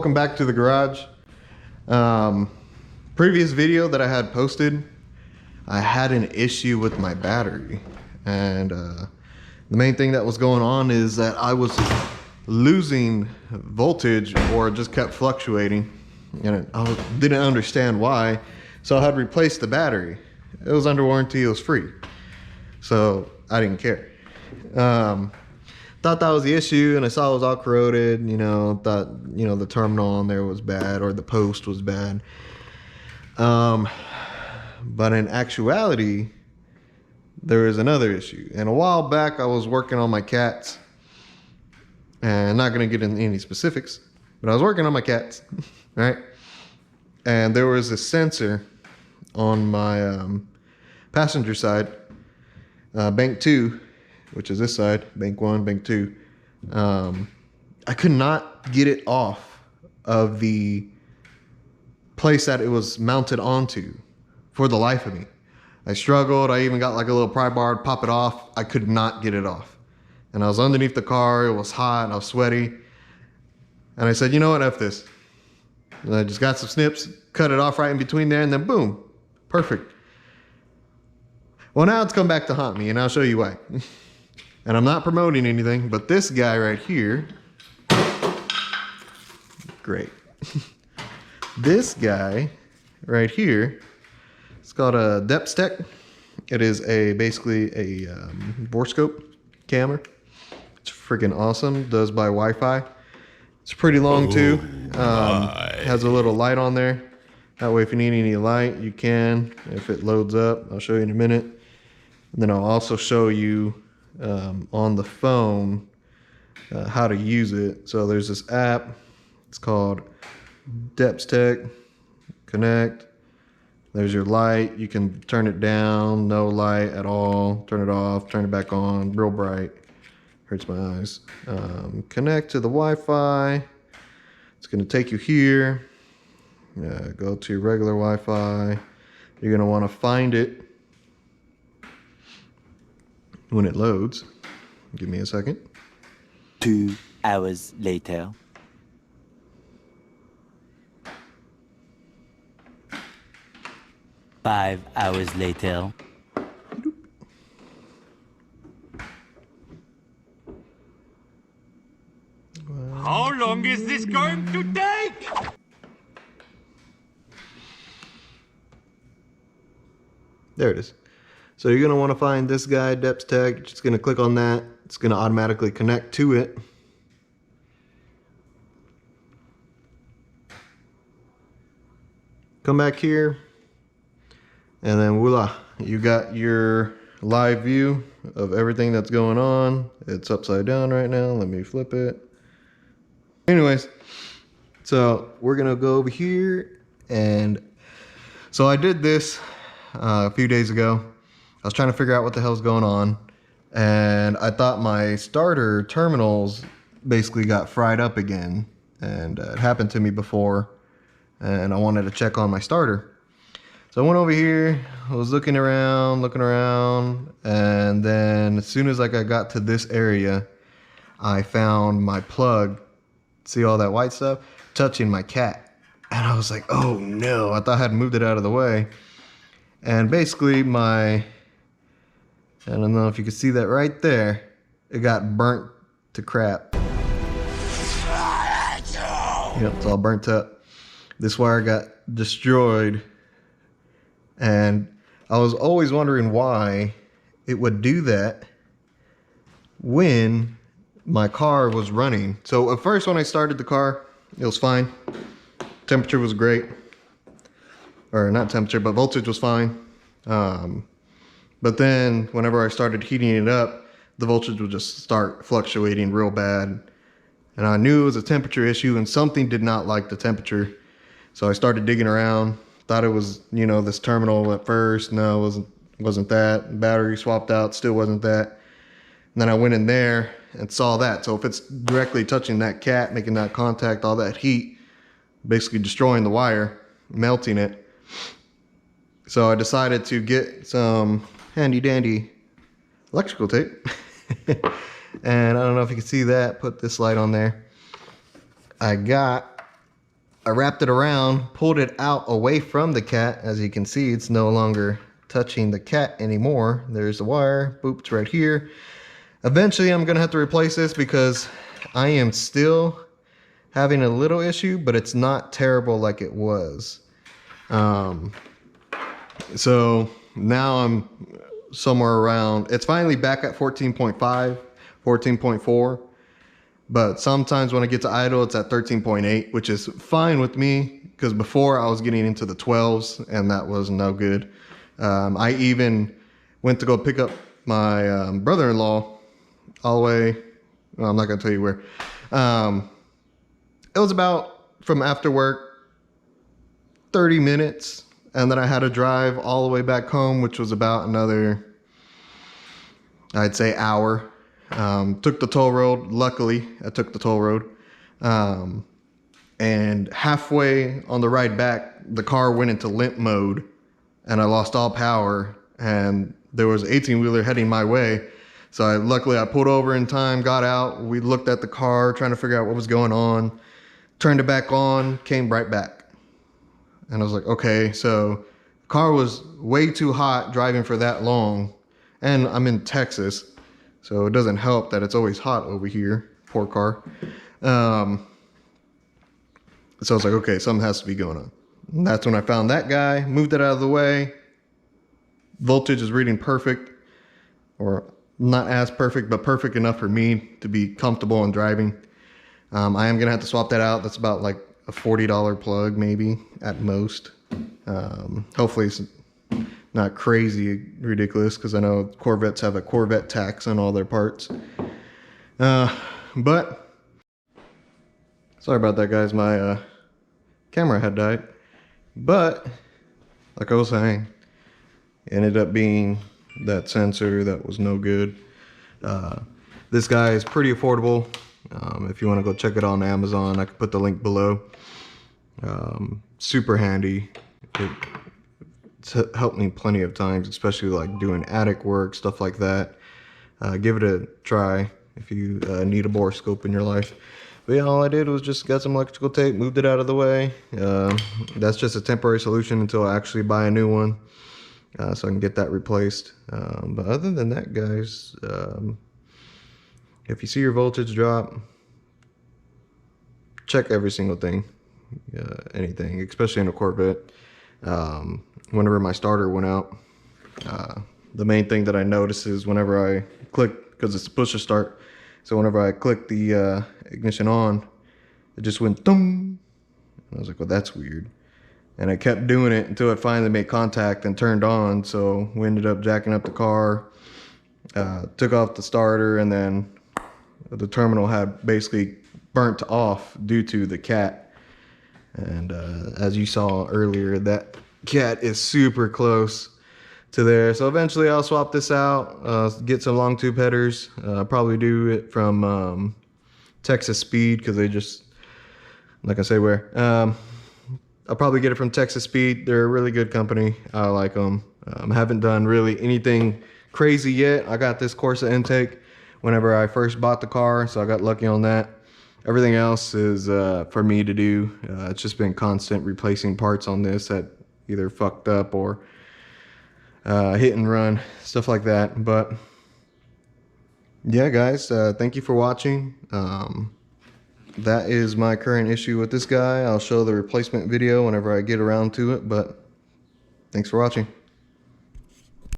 Welcome back to the garage. Previous video that I had posted, I had an issue with my battery, and the main thing that was going on is that I was losing voltage, or it just kept fluctuating, and I didn't understand why. So I had replaced the battery. It was under warranty, it was free, so I didn't care. Thought that was the issue, and I saw it was all corroded, thought, the terminal on there was bad, or the post was bad. But in actuality, there is another issue. And a while back, I was working on my cats, and I'm not gonna get into any specifics, but I was working on my cats, right? And there was a sensor on my passenger side, bank 2, which is this side, bank 1, bank 2. I could not get it off of the place that it was mounted onto for the life of me. I struggled. I even got like a little pry bar to pop it off. I could not get it off. And I was underneath the car. It was hot and I was sweaty. And I said, you know what, F this. And I just got some snips, cut it off right in between there, and then boom, perfect. Well, now it's come back to haunt me, and I'll show you why. And I'm not promoting anything, but this guy right here, great. This guy right here, it's called a depth tech. It is basically a boroscope camera. It's freaking awesome. Does by Wi-Fi. It's pretty long too. Has a little light on there. That way, if you need any light, you can. If it loads up, I'll show you in a minute. And then I'll also show you on the phone how to use it. So there's this app. It's called Depth Tech. Connect. There's your light. You can turn it down, no light at all. Turn it off, turn it back on, real bright. Hurts my eyes. Connect to the Wi-Fi. It's going to take you here. Go to regular Wi-Fi. You're going to want to find it when it loads. Give me a second. 2 hours later. Five hours later. How long is this going to take? There it is. So you're going to want to find this guy, Depth Tech. You're just going to click on that. It's going to automatically connect to it. Come back here. And then voila, you got your live view of everything that's going on. It's upside down right now. Let me flip it. Anyways, so we're going to go over here. And so I did this a few days ago. I was trying to figure out what the hell's going on, and I thought my starter terminals basically got fried up again, and it happened to me before, and I wanted to check on my starter. So I went over here, I was looking around, and then as soon as I got to this area, I found my plug, see all that white stuff, touching my cat. And I was like, oh no, I thought I had moved it out of the way. And basically I don't know if you can see that right there, it got burnt to crap. Yep, it's all burnt up. This wire got destroyed. And I was always wondering why it would do that when my car was running. So at first when I started the car, it was fine. Temperature was great. Or not temperature, but voltage was fine. But then whenever I started heating it up, the voltage would just start fluctuating real bad. And I knew it was a temperature issue, and something did not like the temperature. So I started digging around. Thought it was, this terminal at first. No, it wasn't that. Battery swapped out, still wasn't that. And then I went in there and saw that. So if it's directly touching that cat, making that contact, all that heat, basically destroying the wire, melting it. So I decided to get some handy dandy electrical tape. And I don't know if you can see that, put this light on there. I got I wrapped it around, pulled it out away from the cat. As you can see, it's no longer touching the cat anymore. There's the wire, boop, it's right here. Eventually I'm gonna have to replace this because I am still having a little issue, but it's not terrible like it was. So now I'm somewhere around, it's finally back at 14.5, 14.4. But sometimes when I get to idle, it's at 13.8, which is fine with me because before I was getting into the 12s and that was no good. I even went to go pick up my brother-in-law all the way. Well, I'm not going to tell you where. It was about from after work, 30 minutes. And then I had to drive all the way back home, which was about another, I'd say, hour. Took the toll road. Luckily, I took the toll road. And halfway on the ride back, the car went into limp mode and I lost all power. And there was an 18-wheeler heading my way. So luckily I pulled over in time, got out. We looked at the car, trying to figure out what was going on. Turned it back on, came right back. And I was like, okay, so the car was way too hot driving for that long. And I'm in Texas. So it doesn't help that it's always hot over here. Poor car. So I was like, okay, something has to be going on. And that's when I found that guy, moved it out of the way. Voltage is reading perfect. Or not as perfect, but perfect enough for me to be comfortable in driving. I am going to have to swap that out. That's about like a $40 plug maybe at most. Hopefully it's not crazy ridiculous because I know Corvettes have a Corvette tax on all their parts. But sorry about that, guys. My camera had died. But like I was saying, it ended up being that sensor that was no good. This guy is pretty affordable. If you want to go check it on Amazon, I can put the link below. Super handy. It's helped me plenty of times, especially like doing attic work, stuff like that. Give it a try if you need a boroscope in your life. But yeah, all I did was just got some electrical tape, moved it out of the way. That's just a temporary solution until I actually buy a new one, so I can get that replaced. But other than that, guys, if you see your voltage drop, check every single thing, anything, especially in a Corvette. Whenever my starter went out, the main thing that I noticed is whenever I click, because it's a push to start, so whenever I click the ignition on, it just went thum. I was like, well, that's weird. And I kept doing it until it finally made contact and turned on. So we ended up jacking up the car, took off the starter, and then the terminal had basically burnt off due to the cat. And as you saw earlier, that cat is super close to there. So eventually I'll swap this out, get some long tube headers. Probably do it from Texas Speed, because they just, like I say, where I'll probably get it from Texas Speed. They're a really good company. I like them. Haven't done really anything crazy yet. I got this Corsa intake whenever I first bought the car, so I got lucky on that. Everything else is for me to do. It's just been constant replacing parts on this that either fucked up or hit and run, stuff like that. But yeah, guys, thank you for watching. That is my current issue with this guy. I'll show the replacement video whenever I get around to it, but thanks for watching.